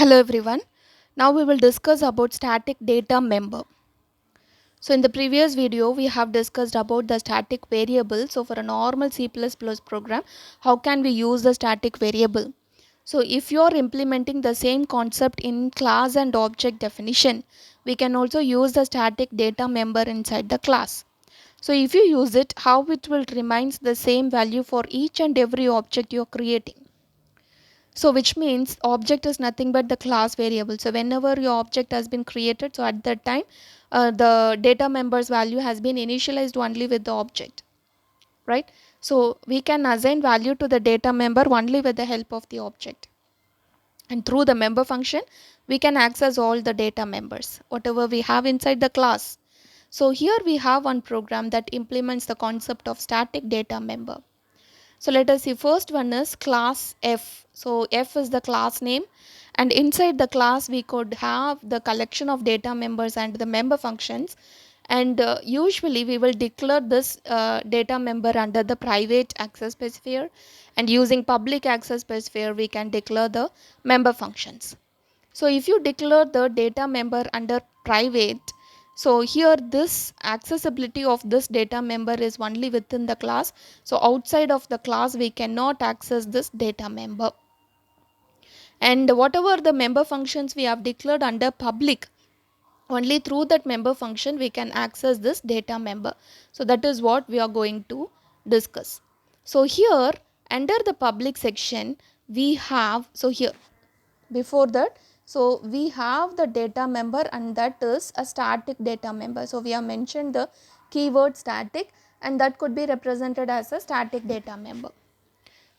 Hello everyone. Now we will discuss about static data member. So in the previous video we have discussed about the static variable. So for a normal C++ program, how can we use the static variable? So if you are implementing the same concept in class and object definition, we can also use the static data member inside the class. So if you use it, how it will remains the same value for each and every object you are creating. So which means object is nothing but the class variable. So whenever your object has been created, so at that time the data member's value has been initialized only with the object, right? So we can assign value to the data member only with the help of the object, and through the member function we can access all the data members whatever we have inside the class. So here we have one program that implements the concept of static data member. So let us see, first one is class F. So F is the class name, and inside the class we could have the collection of data members and the member functions, and usually we will declare this data member under the private access specifier, and using public access specifier we can declare the member functions. So if you declare the data member under private, so here this accessibility of this data member is only within the class. So outside of the class we cannot access this data member. And whatever the member functions we have declared under public, only through that member function we can access this data member. So that is what we are going to discuss. So here under the public section we have, so here before that, so we have the data member, and that is a static data member. So we have mentioned the keyword static, and that could be represented as a static data member.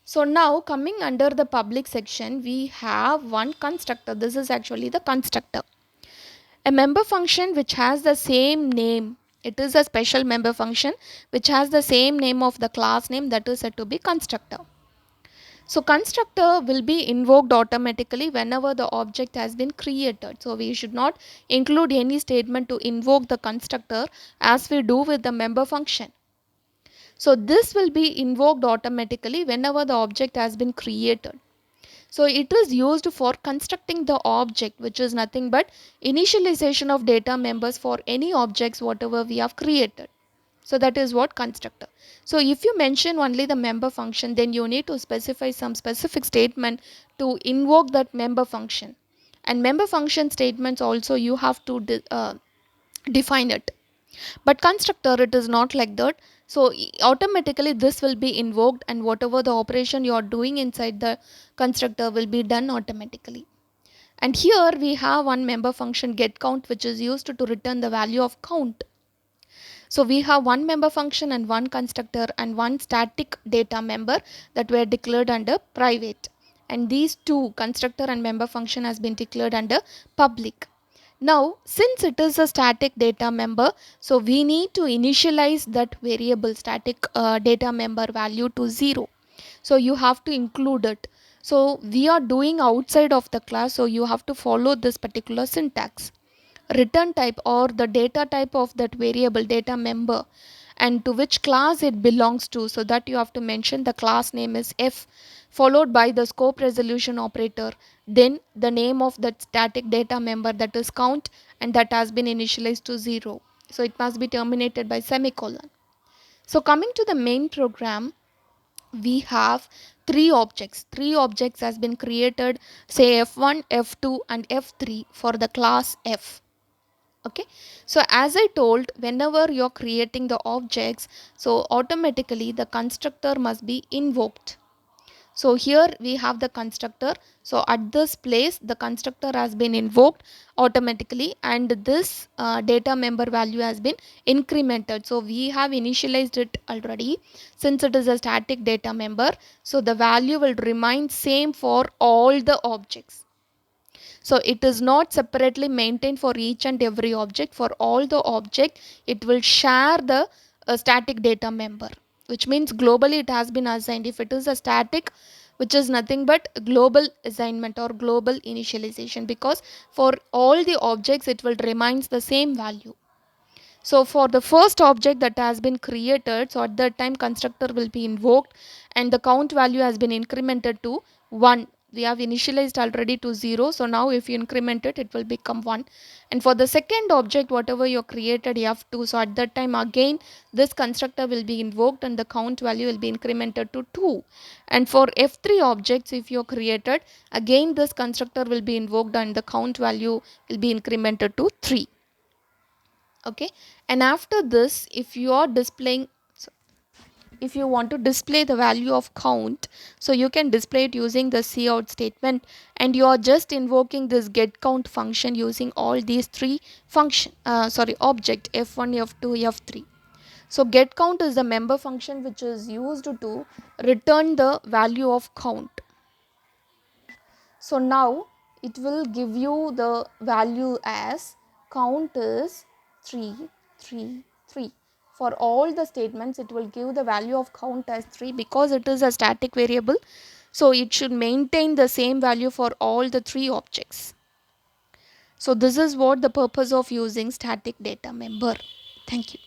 So now coming under the public section we have one constructor. This is actually the constructor, a member function which has the same name. It is a special member function which has the same name of the class name, that is said to be constructor. So constructor will be invoked automatically whenever the object has been created. So we should not include any statement to invoke the constructor as we do with the member function. So this will be invoked automatically whenever the object has been created. So it is used for constructing the object, which is nothing but initialization of data members for any objects whatever we have created. So that is what constructor. So if you mention only the member function, then you need to specify some specific statement to invoke that member function. And member function statements also you have to define it. But constructor, it is not like that. So automatically this will be invoked, and whatever the operation you are doing inside the constructor will be done automatically. And here we have one member function get count, which is used to return the value of count. So we have one member function and one constructor and one static data member that were declared under private, and these two, constructor and member function, has been declared under public. Now since it is a static data member, so we need to initialize that variable static data member value to 0. So you have to include it. So we are doing outside of the class, so you have to follow this particular syntax: return type or the data type of that variable data member, and to which class it belongs to. So that you have to mention the class name is F, followed by the scope resolution operator, then the name of that static data member, that is count, and that has been initialized to 0. So it must be terminated by semicolon. So coming to the main program, we have three objects has been created, say F1, F2 and F3 for the class F. Okay, so as I told, whenever you're creating the objects, so automatically the constructor must be invoked. So here we have the constructor. So at this place the constructor has been invoked automatically, and this data member value has been incremented. So we have initialized it already. Since it is a static data member, so the value will remain same for all the objects. So it is not separately maintained for each and every object. For all the object it will share the static data member, which means globally it has been assigned. If it is a static, which is nothing but global assignment or global initialization, because for all the objects it will remains the same value. So for the first object that has been created, so at that time constructor will be invoked, and the count value has been incremented to 1. we have initialized already to 0, so now if you increment it, it will become 1. And for the second object, whatever you created f2, so at that time again this constructor will be invoked and the count value will be incremented to 2. And for f3 objects, if you created, again this constructor will be invoked and the count value will be incremented to 3. Okay, and after this, if you are displaying, if you want to display the value of count, so you can display it using the cout statement, and you are just invoking this get count function using all these three object f1, f2, f3. So get count is the member function which is used to return the value of count. So now it will give you the value as count is 3, 3, 3. For all the statements, it will give the value of count as 3 because it is a static variable. So it should maintain the same value for all the 3 objects. So this is what the purpose of using static data member. Thank you.